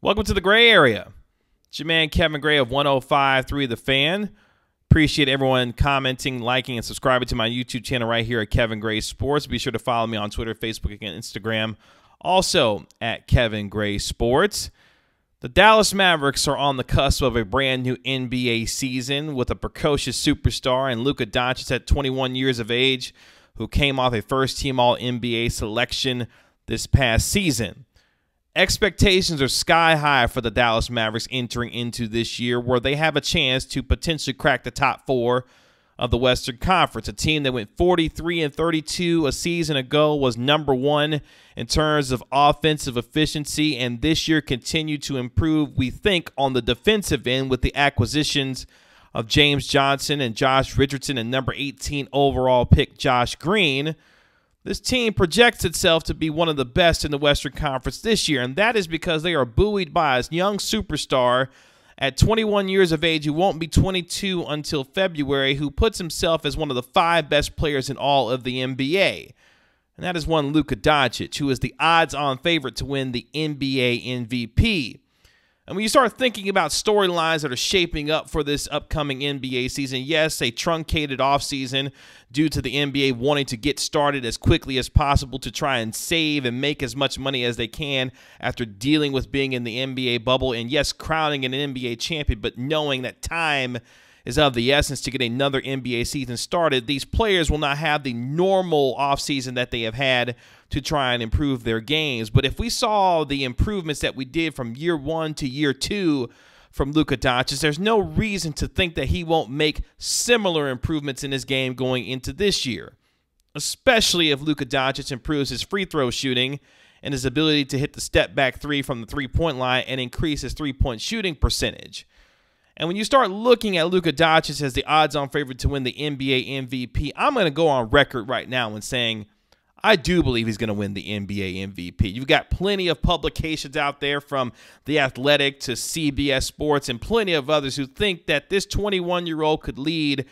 Welcome to the Gray Area. It's your man Kevin Gray of 105.3 The Fan. Appreciate everyone commenting, liking, and subscribing to my YouTube channel right here at Kevin Gray Sports. Be sure to follow me on Twitter, Facebook, and Instagram. Also at Kevin Gray Sports. The Dallas Mavericks are on the cusp of a brand new NBA season with a precocious superstar and Luka Doncic at 21 years of age, who came off a first-team All-NBA selection this past season. Expectations are sky high for the Dallas Mavericks entering into this year, where they have a chance to potentially crack the top four of the Western Conference. A team that went 43-32 a season ago, was #1 in terms of offensive efficiency, and this year continued to improve, we think, on the defensive end with the acquisitions of James Johnson and Josh Richardson and number 18 overall pick Josh Green. This team projects itself to be one of the best in the Western Conference this year, and that is because they are buoyed by a young superstar at 21 years of age, who won't be 22 until February, who puts himself as one of the 5 best players in all of the NBA. And that is one Luka Doncic, who is the odds-on favorite to win the NBA MVP. And when you start thinking about storylines that are shaping up for this upcoming NBA season, yes, a truncated offseason due to the NBA wanting to get started as quickly as possible to try and save and make as much money as they can after dealing with being in the NBA bubble, and yes, crowning an NBA champion, but knowing that time is of the essence to get another NBA season started. These players will not have the normal offseason that they have had to try and improve their games. But if we saw the improvements that we did from year 1 to year 2 from Luka Doncic, there's no reason to think that he won't make similar improvements in his game going into this year, especially if Luka Doncic improves his free throw shooting and his ability to hit the step-back three from the three-point line and increase his three-point shooting percentage. And when you start looking at Luka Doncic as the odds-on favorite to win the NBA MVP, I'm going to go on record right now and saying I do believe he's going to win the NBA MVP. You've got plenty of publications out there, from The Athletic to CBS Sports and plenty of others, who think that this 21-year-old could lead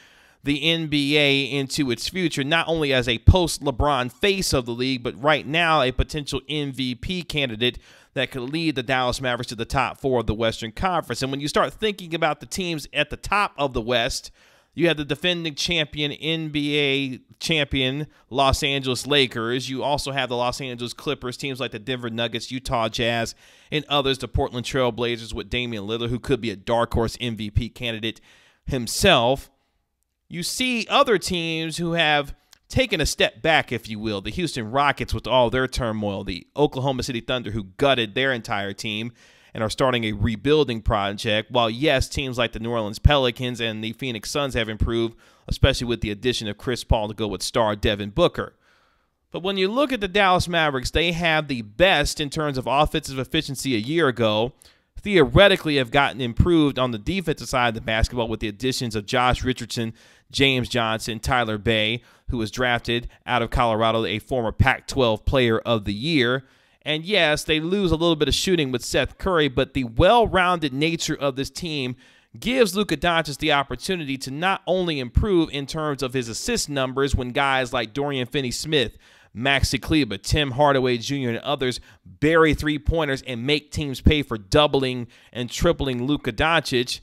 the NBA into its future, not only as a post-LeBron face of the league, but right now a potential MVP candidate that could lead the Dallas Mavericks to the top 4 of the Western Conference. And when you start thinking about the teams at the top of the West, you have the defending champion, NBA champion, Los Angeles Lakers. You also have the Los Angeles Clippers, teams like the Denver Nuggets, Utah Jazz, and others, the Portland Trail Blazers with Damian Lillard, who could be a dark horse MVP candidate himself. You see other teams who have taken a step back, if you will. The Houston Rockets with all their turmoil, the Oklahoma City Thunder, who gutted their entire team and are starting a rebuilding project, while, yes, teams like the New Orleans Pelicans and the Phoenix Suns have improved, especially with the addition of Chris Paul to go with star Devin Booker. But when you look at the Dallas Mavericks, they have the best in terms of offensive efficiency a year ago. Theoretically have gotten improved on the defensive side of the basketball with the additions of Josh Richardson, James Johnson, Tyler Bay, who was drafted out of Colorado, a former Pac-12 Player of the Year. And yes, they lose a little bit of shooting with Seth Curry, but the well-rounded nature of this team gives Luka Doncic the opportunity to not only improve in terms of his assist numbers when guys like Dorian Finney-Smith, Maxi Kleber, Tim Hardaway Jr., and others bury three-pointers and make teams pay for doubling and tripling Luka Doncic.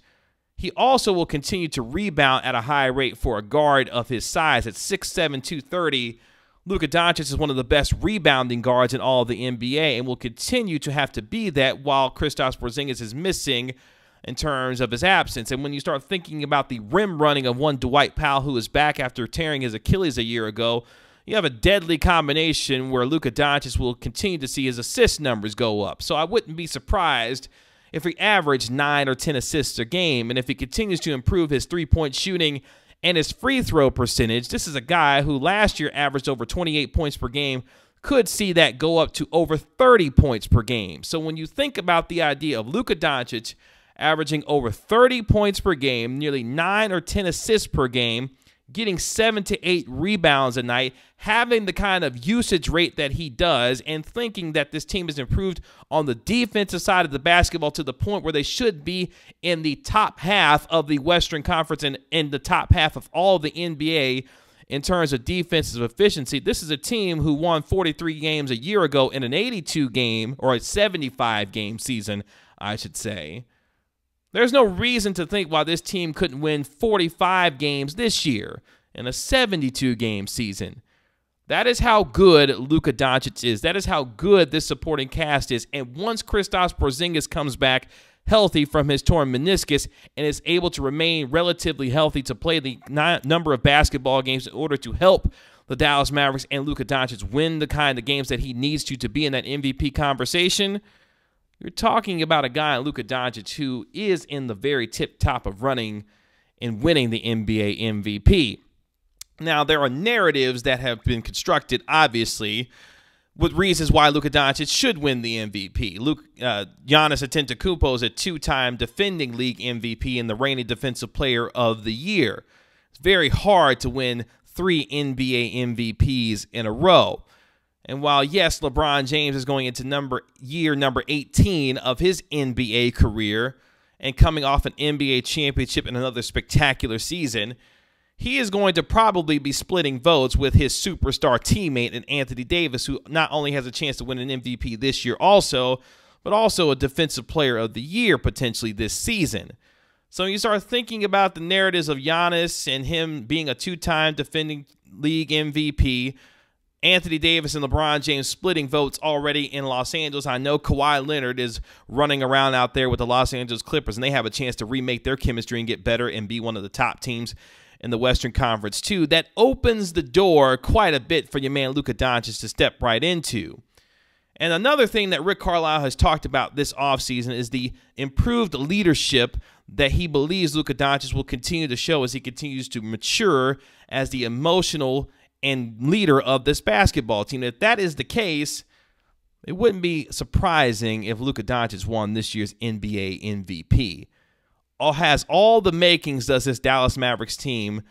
He also will continue to rebound at a high rate for a guard of his size. At 6'7", 230, Luka Doncic is one of the best rebounding guards in all of the NBA and will continue to have to be that while Kristaps Porzingis is missing in terms of his absence. And when you start thinking about the rim running of one Dwight Powell, who is back after tearing his Achilles a year ago, you have a deadly combination where Luka Doncic will continue to see his assist numbers go up. So I wouldn't be surprised if he averaged 9 or 10 assists a game. And if he continues to improve his three-point shooting and his free throw percentage, this is a guy who last year averaged over 28 points per game, could see that go up to over 30 points per game. So when you think about the idea of Luka Doncic averaging over 30 points per game, nearly 9 or 10 assists per game, getting 7 to 8 rebounds a night, having the kind of usage rate that he does, and thinking that this team has improved on the defensive side of the basketball to the point where they should be in the top half of the Western Conference and in the top half of all of the NBA in terms of defensive efficiency. This is a team who won 43 games a year ago in an 82-game or a 75-game season, I should say. There's no reason to think why this team couldn't win 45 games this year in a 72-game season. That is how good Luka Doncic is. That is how good this supporting cast is. And once Kristaps Porzingis comes back healthy from his torn meniscus and is able to remain relatively healthy to play the number of basketball games in order to help the Dallas Mavericks and Luka Doncic win the kind of games that he needs to be in that MVP conversation, you're talking about a guy, Luka Doncic, who is in the very tip-top of running and winning the NBA MVP. Now, there are narratives that have been constructed, obviously, with reasons why Luka Doncic should win the MVP. Giannis Antetokounmpo is a two-time defending league MVP and the reigning defensive player of the year. It's very hard to win 3 NBA MVPs in a row. And while, yes, LeBron James is going into year number 18 of his NBA career and coming off an NBA championship in another spectacular season, he is going to probably be splitting votes with his superstar teammate in Anthony Davis, who not only has a chance to win an MVP this year but also a Defensive Player of the Year potentially this season. So you start thinking about the narratives of Giannis and him being a 2-time defending league MVP, Anthony Davis and LeBron James splitting votes already in Los Angeles. I know Kawhi Leonard is running around out there with the Los Angeles Clippers, and they have a chance to remake their chemistry and get better and be one of the top teams in the Western Conference too. That opens the door quite a bit for your man Luka Doncic to step right into. And another thing that Rick Carlisle has talked about this offseason is the improved leadership that he believes Luka Doncic will continue to show as he continues to mature as the emotional and leader of this basketball team. If that is the case, it wouldn't be surprising if Luka Doncic won this year's NBA MVP. Has all the makings does this Dallas Mavericks team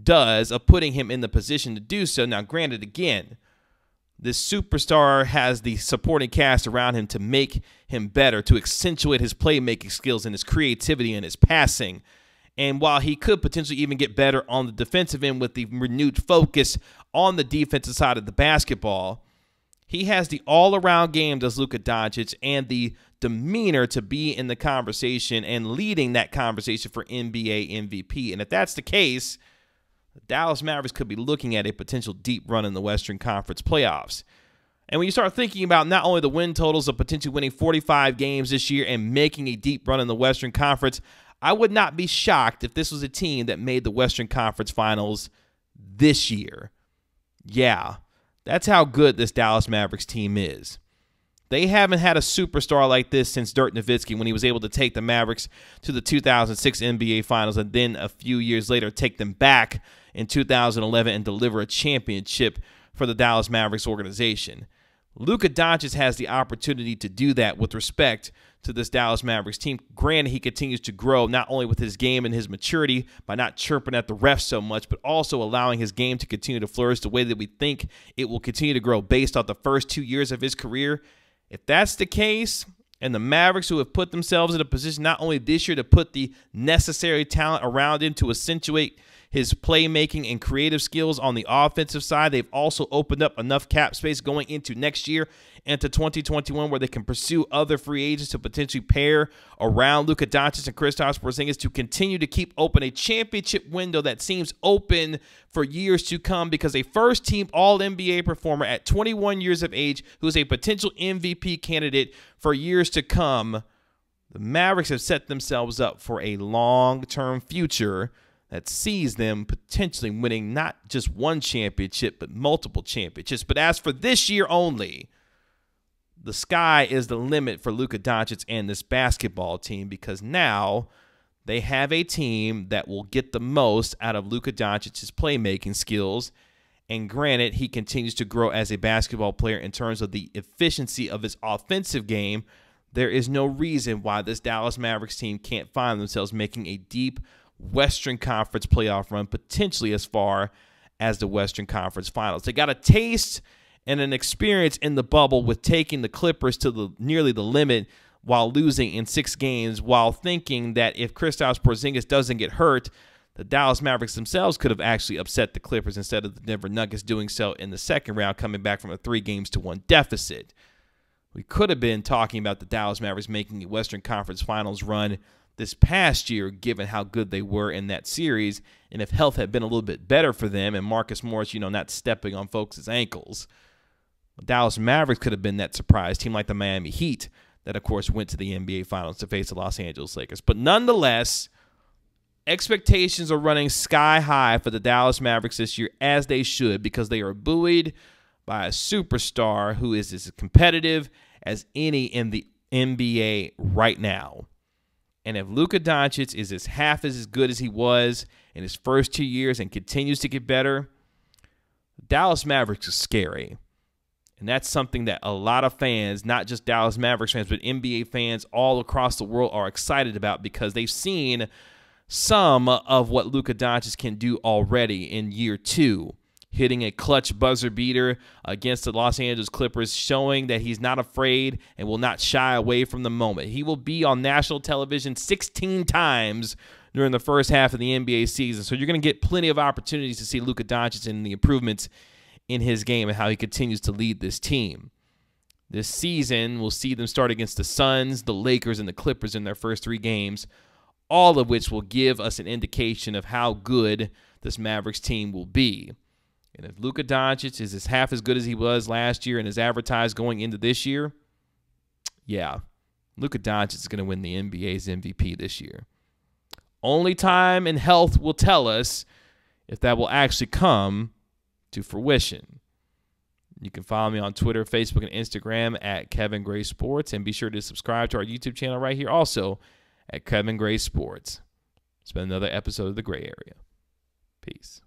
of putting him in the position to do so. Now, granted, again, this superstar has the supporting cast around him to make him better, to accentuate his playmaking skills and his creativity and his passing. And while he could potentially even get better on the defensive end with the renewed focus on the defensive side of the basketball, he has the all-around game, does Luka Doncic, and the demeanor to be in the conversation and leading that conversation for NBA MVP. And if that's the case, the Dallas Mavericks could be looking at a potential deep run in the Western Conference playoffs. And when you start thinking about not only the win totals of potentially winning 45 games this year and making a deep run in the Western Conference, I would not be shocked if this was a team that made the Western Conference Finals this year. Yeah, that's how good this Dallas Mavericks team is. They haven't had a superstar like this since Dirk Nowitzki when he was able to take the Mavericks to the 2006 NBA Finals and then a few years later take them back in 2011 and deliver a championship for the Dallas Mavericks organization. Luka Doncic has the opportunity to do that with respect to this Dallas Mavericks team. Granted, he continues to grow not only with his game and his maturity by not chirping at the refs so much, but also allowing his game to continue to flourish the way that we think it will continue to grow based off the first 2 years of his career. If that's the case, and the Mavericks, who have put themselves in a position not only this year to put the necessary talent around him to accentuate his playmaking and creative skills on the offensive side, they've also opened up enough cap space going into next year and to 2021 where they can pursue other free agents to potentially pair around Luka Doncic and Kristaps Porzingis to continue to keep open a championship window that seems open for years to come, because a first-team All-NBA performer at 21 years of age who is a potential MVP candidate for years to come, the Mavericks have set themselves up for a long-term future that sees them potentially winning not just one championship, but multiple championships. But as for this year only, the sky is the limit for Luka Doncic and this basketball team, because now they have a team that will get the most out of Luka Doncic's playmaking skills. And granted, he continues to grow as a basketball player in terms of the efficiency of his offensive game. There is no reason why this Dallas Mavericks team can't find themselves making a deep Western Conference playoff run, potentially as far as the Western Conference Finals. They got a taste and an experience in the bubble with taking the Clippers to nearly the limit while losing in 6 games, while thinking that if Kristaps Porzingis doesn't get hurt, the Dallas Mavericks themselves could have actually upset the Clippers instead of the Denver Nuggets doing so in the second round, coming back from a 3-1 deficit. we could have been talking about the Dallas Mavericks making a Western Conference Finals run this past year, given how good they were in that series, and if health had been a little bit better for them and Marcus Morris, not stepping on folks' ankles. The Dallas Mavericks could have been that surprise team like the Miami Heat that, of course, went to the NBA Finals to face the Los Angeles Lakers. But nonetheless, expectations are running sky high for the Dallas Mavericks this year, as they should, because they are buoyed by a superstar who is as competitive as any in the NBA right now. And if Luka Doncic is half as good as he was in his first 2 years and continues to get better, the Dallas Mavericks is scary. And that's something that a lot of fans, not just Dallas Mavericks fans, but NBA fans all across the world are excited about, because they've seen some of what Luka Doncic can do already in year 2. Hitting a clutch buzzer beater against the Los Angeles Clippers, showing that he's not afraid and will not shy away from the moment. He will be on national television 16 times during the first half of the NBA season, so you're going to get plenty of opportunities to see Luka Doncic and the improvements in his game and how he continues to lead this team. This season, we'll see them start against the Suns, the Lakers, and the Clippers in their first 3 games, all of which will give us an indication of how good this Mavericks team will be. And if Luka Doncic is half as good as he was last year and is advertised going into this year, yeah, Luka Doncic is going to win the NBA's MVP this year. Only time and health will tell us if that will actually come to fruition. You can follow me on Twitter, Facebook, and Instagram at Kevin Gray Sports, and be sure to subscribe to our YouTube channel right here also at Kevin Gray Sports. It's been another episode of The Gray Area. Peace.